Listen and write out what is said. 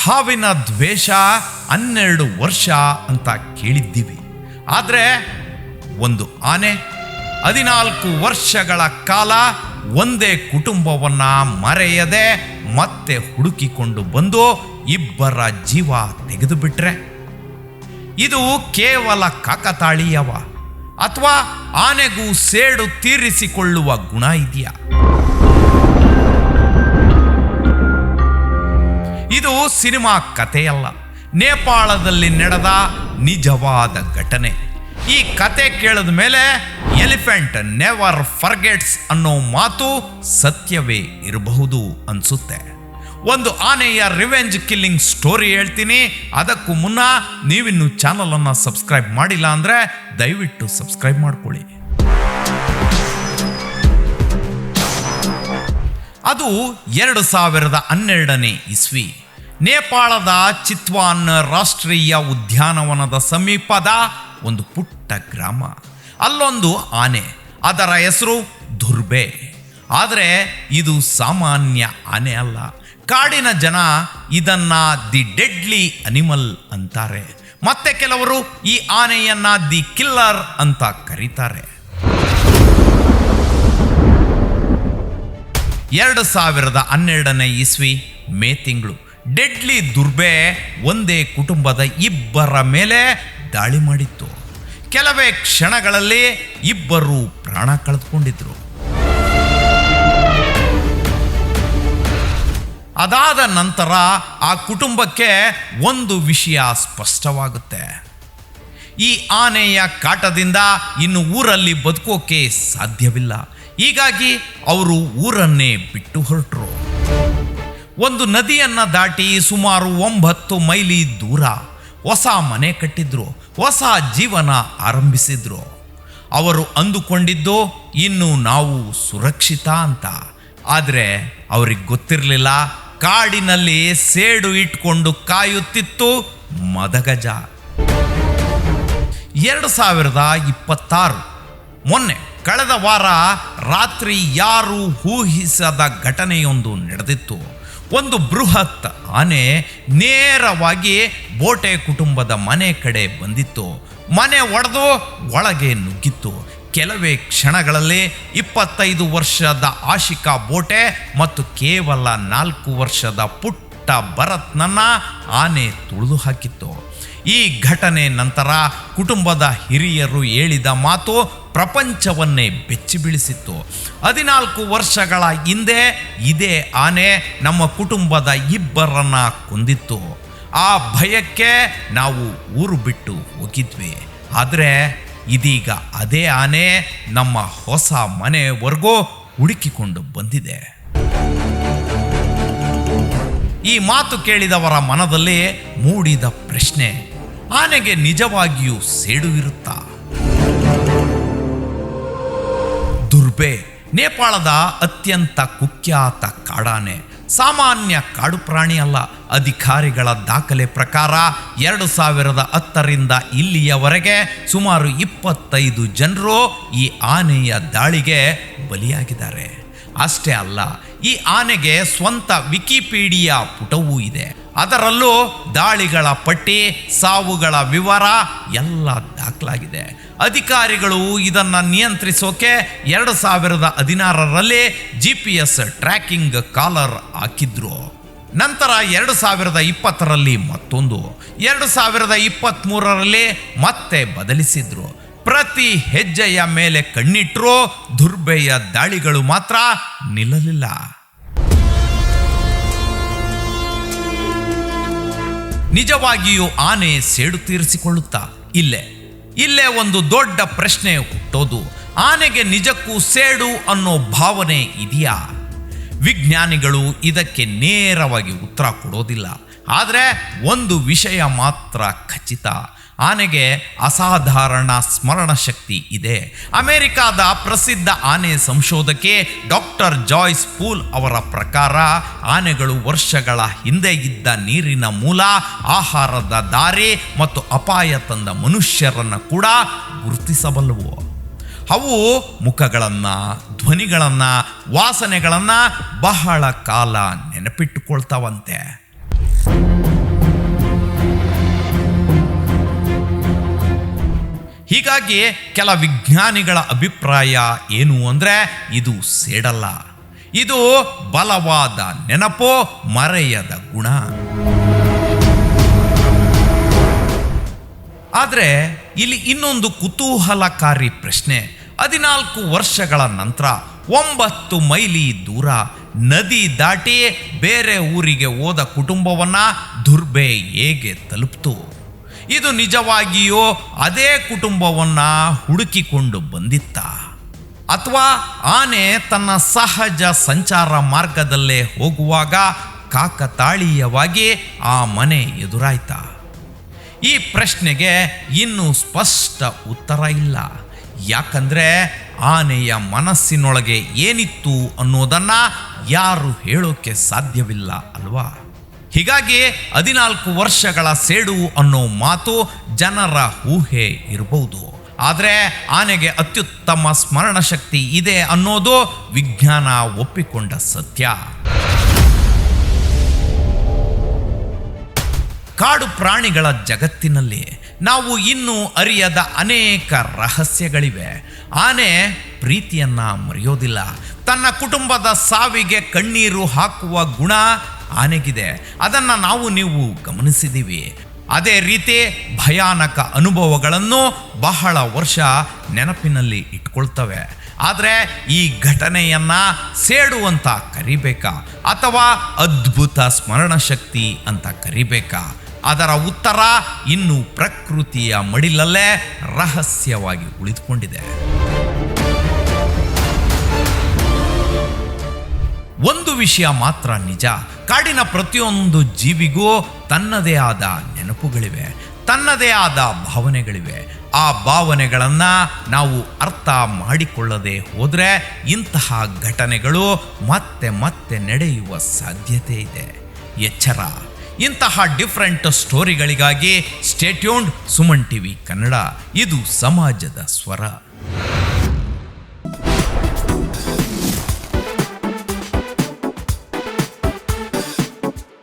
ಹಾವಿನ ದ್ವೇಷ 12 ವರ್ಷ ಅಂತ ಕೇಳಿದ್ದೀವಿ. ಆದರೆ ಒಂದು ಆನೆ 14 ವರ್ಷಗಳ ಕಾಲ ಒಂದೇ ಕುಟುಂಬವನ್ನು ಮರೆಯದೆ ಮತ್ತೆ ಹುಡುಕಿಕೊಂಡು ಬಂದು ಇಬ್ಬರ ಜೀವ ತೆಗೆದುಬಿಟ್ರೆ ಇದು ಕೇವಲ ಕಾಕತಾಳೀಯವ ಅಥವಾ ಆನೆಗೂ ಸೇಡು ತೀರಿಸಿಕೊಳ್ಳುವ ಗುಣ ಇದೆಯಾ? ಇದು ಸಿನಿಮಾ ಕಥೆಯಲ್ಲ, ನೇಪಾಳದಲ್ಲಿ ನಡೆದ ನಿಜವಾದ ಘಟನೆ. ಈ ಕತೆ ಕೇಳಿದ ಮೇಲೆ ಎಲಿಫೆಂಟ್ ನೆವರ್ ಫರ್ಗೆಟ್ಸ್ ಅನ್ನೋ ಮಾತು ಸತ್ಯವೇ ಇರಬಹುದು ಅನ್ಸುತ್ತೆ. ಒಂದು ಆನೆಯ ರಿವೆಂಜ್ ಕಿಲ್ಲಿಂಗ್ ಸ್ಟೋರಿ ಹೇಳ್ತೀನಿ. ಅದಕ್ಕೂ ಮುನ್ನ ನೀವಿನ್ನು ಚಾನಲನ್ನು ಸಬ್ಸ್ಕ್ರೈಬ್ ಮಾಡಿಲ್ಲ ಅಂದರೆ ದಯವಿಟ್ಟು ಸಬ್ಸ್ಕ್ರೈಬ್ ಮಾಡ್ಕೊಳ್ಳಿ. ಅದು 2012ನೇ ಇಸ್ವಿ. ನೇಪಾಳದ ಚಿತ್ವಾನ್ ರಾಷ್ಟ್ರೀಯ ಉದ್ಯಾನವನದ ಸಮೀಪದ ಒಂದು ಪುಟ್ಟ ಗ್ರಾಮ. ಅಲ್ಲೊಂದು ಆನೆ, ಅದರ ಹೆಸರು ದುರ್ಬೆ. ಆದರೆ ಇದು ಸಾಮಾನ್ಯ ಆನೆ ಅಲ್ಲ. ಕಾಡಿನ ಜನ ಇದನ್ನ ದಿ ಡೆಡ್ಲಿ ಅನಿಮಲ್ ಅಂತಾರೆ. ಮತ್ತೆ ಕೆಲವರು ಈ ಆನೆಯನ್ನ ದಿ ಕಿಲ್ಲರ್ ಅಂತ ಕರೀತಾರೆ. 2012ನೇ ಇಸ್ವಿ ಮೇ ತಿಂಗಳು ಡೆಡ್ಲಿ ದುರ್ಬೆ ಒಂದೇ ಕುಟುಂಬದ ಇಬ್ಬರ ಮೇಲೆ ದಾಳಿ ಮಾಡಿತ್ತು. ಕೆಲವೇ ಕ್ಷಣಗಳಲ್ಲಿ ಇಬ್ಬರು ಪ್ರಾಣ ಕಳೆದುಕೊಂಡಿದ್ರು. ಅದಾದ ನಂತರ ಆ ಕುಟುಂಬಕ್ಕೆ ಒಂದು ವಿಷಯ ಸ್ಪಷ್ಟವಾಗುತ್ತೆ. ಈ ಆನೆಯ ಕಾಟದಿಂದ ಇನ್ನು ಊರಲ್ಲಿ ಬದುಕೋಕೆ ಸಾಧ್ಯವಿಲ್ಲ. ಹೀಗಾಗಿ ಅವರು ಊರನ್ನೇ ಬಿಟ್ಟು ಹೊರಟರು. ಒಂದು ನದಿಯನ್ನು ದಾಟಿ ಸುಮಾರು 9 ಮೈಲಿ ದೂರ ಹೊಸ ಮನೆ ಕಟ್ಟಿದ್ರು, ಹೊಸ ಜೀವನ ಆರಂಭಿಸಿದ್ರು. ಅವರು ಅಂದುಕೊಂಡಿದ್ದು ಇನ್ನು ನಾವು ಸುರಕ್ಷಿತ ಅಂತ. ಆದರೆ ಅವ್ರಿಗೆ ಗೊತ್ತಿರಲಿಲ್ಲ, ಕಾಡಿನಲ್ಲಿ ಸೇಡು ಇಟ್ಕೊಂಡು ಕಾಯುತ್ತಿತ್ತು ಮದಗಜ. 2026 ಮೊನ್ನೆ ಕಳೆದ ವಾರ ರಾತ್ರಿ ಯಾರು ಊಹಿಸದ ಘಟನೆಯೊಂದು ನಡೆದಿತ್ತು. ಒಂದು ಬೃಹತ್ ಆನೆ ನೇರವಾಗಿ ಬೋಟೆ ಕುಟುಂಬದ ಮನೆ ಕಡೆ ಬಂದಿತ್ತು. ಮನೆ ಒಡೆದು ಒಳಗೆ ನುಗ್ಗಿತ್ತು. ಕೆಲವೇ ಕ್ಷಣಗಳಲ್ಲಿ 25 ವರ್ಷದ ಆಶಿಕಾ ಬೋಟೆ ಮತ್ತು ಕೇವಲ 4 ವರ್ಷದ ಪುಟ್ಟ ಭರತ್ನನ್ನ ಆನೆ ತುಳಿದು ಹಾಕಿತ್ತು. ಈ ಘಟನೆ ನಂತರ ಕುಟುಂಬದ ಹಿರಿಯರು ಹೇಳಿದ ಮಾತು ಪ್ರಪಂಚವನ್ನೇ ಬೆಚ್ಚಿ ಬೀಳಿಸಿತ್ತು. 14 ವರ್ಷಗಳ ಹಿಂದೆ ಇದೇ ಆನೆ ನಮ್ಮ ಕುಟುಂಬದ ಇಬ್ಬರನ್ನ ಕೊಂದಿತ್ತು. ಆ ಭಯಕ್ಕೆ ನಾವು ಊರು ಬಿಟ್ಟು ಹೋಗಿದ್ವಿ. ಆದರೆ ಇದೀಗ ಅದೇ ಆನೆ ನಮ್ಮ ಹೊಸ ಮನೆಯವರೆಗೂ ಹುಡುಕಿಕೊಂಡು ಬಂದಿದೆ. ಈ ಮಾತು ಕೇಳಿದವರ ಮನದಲ್ಲಿ ಮೂಡಿದ ಪ್ರಶ್ನೆ, ಆನೆಗೆ ನಿಜವಾಗಿಯೂ ಸೇಡು ಇರುತ್ತಾ? ದುರ್ಬೆ ನೇಪಾಳದ ಅತ್ಯಂತ ಕುಖ್ಯಾತ ಕಾಡಾನೆ. ಸಾಮಾನ್ಯ ಕಾಡು ಪ್ರಾಣಿ ಅಲ್ಲ. ಅಧಿಕಾರಿಗಳ ದಾಖಲೆ ಪ್ರಕಾರ 2010ರಿಂದ ಇಲ್ಲಿಯವರೆಗೆ ಸುಮಾರು 25 ಜನರು ಈ ಆನೆಯ ದಾಳಿಗೆ ಬಲಿಯಾಗಿದ್ದಾರೆ. ಅಷ್ಟೇ ಅಲ್ಲ, ಈ ಆನೆಗೆ ಸ್ವಂತ ವಿಕಿಪೀಡಿಯಾ ಪುಟವೂ ಇದೆ. ಅದರಲ್ಲೂ ದಾಳಿಗಳ ಪಟ್ಟಿ, ಸಾವುಗಳ ವಿವರ ಎಲ್ಲ ದಾಖಲಾಗಿದೆ. ಅಧಿಕಾರಿಗಳು ಇದನ್ನು ನಿಯಂತ್ರಿಸೋಕೆ 2016ರಲ್ಲಿ GPS ಟ್ರ್ಯಾಕಿಂಗ್ ಕಾಲರ್ ಹಾಕಿದ್ರು. ನಂತರ 2020ರಲ್ಲಿ ಮತ್ತೊಂದು, 2023ರಲ್ಲಿ ಮತ್ತೆ ಬದಲಿಸಿದ್ರು. ಪ್ರತಿ ಹೆಜ್ಜೆಯ ಮೇಲೆ ಕಣ್ಣಿಟ್ಟರೂ ದುರ್ಬೆಯ ದಾಳಿಗಳು ಮಾತ್ರ ನಿಲ್ಲಲಿಲ್ಲ. ನಿಜವಾಗಿಯೂ ಆನೆ ಸೇಡು ತೀರಿಸಿಕೊಳ್ಳುತ್ತಾ? ಇಲ್ಲೇ ಒಂದು ದೊಡ್ಡ ಪ್ರಶ್ನೆ ಹುಟ್ಟೋದು. ಆನೆಗೆ ನಿಜಕ್ಕೂ ಸೇಡು ಅನ್ನೋ ಭಾವನೆ ಇದೆಯಾ? ವಿಜ್ಞಾನಿಗಳು ಇದಕ್ಕೆ ನೇರವಾಗಿ ಉತ್ತರ ಕೊಡೋದಿಲ್ಲ. ಆದರೆ ಒಂದು ವಿಷಯ ಮಾತ್ರ ಖಚಿತ, ಆನೆಗೆ ಅಸಾಧಾರಣ ಸ್ಮರಣ ಶಕ್ತಿ ಇದೆ. ಅಮೆರಿಕಾದ ಪ್ರಸಿದ್ಧ ಆನೆ ಸಂಶೋಧಕಿ ಡಾಕ್ಟರ್ ಜಾಯ್ಸ್ ಪೂಲ್ ಅವರ ಪ್ರಕಾರ ಆನೆಗಳು ವರ್ಷಗಳ ಹಿಂದೆ ಇದ್ದ ನೀರಿನ ಮೂಲ, ಆಹಾರದ ದಾರಿ ಮತ್ತು ಅಪಾಯ ತಂದ ಮನುಷ್ಯರನ್ನು ಕೂಡ ಗುರುತಿಸಬಲ್ಲವು. ಅವು ಮುಖಗಳನ್ನು, ಧ್ವನಿಗಳನ್ನು, ವಾಸನೆಗಳನ್ನು ಬಹಳ ಕಾಲ ನೆನಪಿಟ್ಟುಕೊಳ್ತಾವಂತೆ. ಹೀಗಾಗಿ ಕೆಲ ವಿಜ್ಞಾನಿಗಳ ಅಭಿಪ್ರಾಯ ಏನು ಅಂದರೆ ಇದು ಸೇಡಲ್ಲ, ಇದು ಬಲವಾದ ನೆನಪು, ಮರೆಯದ ಗುಣ. ಆದರೆ ಇಲ್ಲಿ ಇನ್ನೊಂದು ಕುತೂಹಲಕಾರಿ ಪ್ರಶ್ನೆ. 14 ವರ್ಷಗಳ ನಂತರ 9 ಮೈಲಿ ದೂರ ನದಿ ದಾಟಿ ಬೇರೆ ಊರಿಗೆ ಹೋದ ಕುಟುಂಬವನ್ನು ದುರ್ಬೆ ಹೇಗೆ ತಲುಪ್ತು? ಇದು ನಿಜವಾಗಿಯೂ ಅದೇ ಕುಟುಂಬವನ್ನು ಹುಡುಕಿಕೊಂಡು ಬಂದಿತ್ತ? ಅಥವಾ ಆನೆ ತನ್ನ ಸಹಜ ಸಂಚಾರ ಮಾರ್ಗದಲ್ಲೇ ಹೋಗುವಾಗ ಕಾಕತಾಳೀಯವಾಗಿ ಆ ಮನೆ ಎದುರಾಯ್ತಾ? ಈ ಪ್ರಶ್ನೆಗೆ ಇನ್ನೂ ಸ್ಪಷ್ಟ ಉತ್ತರ ಇಲ್ಲ. ಯಾಕಂದರೆ ಆನೆಯ ಮನಸ್ಸಿನೊಳಗೆ ಏನಿತ್ತು ಅನ್ನೋದನ್ನು ಯಾರು ಹೇಳೋಕ್ಕೆ ಸಾಧ್ಯವಿಲ್ಲ ಅಲ್ವಾ? ಹೀಗಾಗಿ 14 ವರ್ಷಗಳ ಸೇಡು ಅನ್ನೋ ಮಾತು ಜನರ ಊಹೆ ಇರಬಹುದು. ಆದರೆ ಆನೆಗೆ ಅತ್ಯುತ್ತಮ ಸ್ಮರಣ ಶಕ್ತಿ ಇದೆ ಅನ್ನೋದು ವಿಜ್ಞಾನ ಒಪ್ಪಿಕೊಂಡ ಸತ್ಯ. ಕಾಡು ಪ್ರಾಣಿಗಳ ಜಗತ್ತಿನಲ್ಲಿ ನಾವು ಇನ್ನೂ ಅರಿಯದ ಅನೇಕ ರಹಸ್ಯಗಳಿವೆ. ಆನೆ ಪ್ರೀತಿಯನ್ನ ಮರೆಯೋದಿಲ್ಲ. ತನ್ನ ಕುಟುಂಬದ ಸಾವಿಗೆ ಕಣ್ಣೀರು ಹಾಕುವ ಗುಣ ಆನೆಗಿದೆ. ಅದನ್ನು ನೀವು ಗಮನಿಸಿದ್ದೀವಿ. ಅದೇ ರೀತಿ ಭಯಾನಕ ಅನುಭವಗಳನ್ನು ಬಹಳ ವರ್ಷ ನೆನಪಿನಲ್ಲಿ ಇಟ್ಕೊಳ್ತವೆ. ಆದರೆ ಈ ಘಟನೆಯನ್ನು ಸೇಡು ಅಂತ ಕರಿಬೇಕಾ ಅಥವಾ ಅದ್ಭುತ ಸ್ಮರಣಶಕ್ತಿ ಅಂತ ಕರಿಬೇಕಾ? ಅದರ ಉತ್ತರ ಇನ್ನೂ ಪ್ರಕೃತಿಯ ಮಡಿಲಲ್ಲೇ ರಹಸ್ಯವಾಗಿ ಉಳಿದುಕೊಂಡಿದೆ. ಒಂದು ವಿಷಯ ಮಾತ್ರ ನಿಜ, ಕಾಡಿನ ಪ್ರತಿಯೊಂದು ಜೀವಿಗೂ ತನ್ನದೇ ಆದ ನೆನಪುಗಳಿವೆ, ತನ್ನದೇ ಆದ ಭಾವನೆಗಳಿವೆ. ಆ ಭಾವನೆಗಳನ್ನು ನಾವು ಅರ್ಥ ಮಾಡಿಕೊಳ್ಳದೆ ಹೋದರೆ ಇಂತಹ ಘಟನೆಗಳು ಮತ್ತೆ ಮತ್ತೆ ನಡೆಯುವ ಸಾಧ್ಯತೆ ಇದೆ. ಎಚ್ಚರ! ಇಂತಹ ಡಿಫ್ರೆಂಟ್ ಸ್ಟೋರಿಗಳಿಗಾಗಿ stay tuned. Suman TV Kannada, ಇದು ಸಮಾಜದ ಸ್ವರ.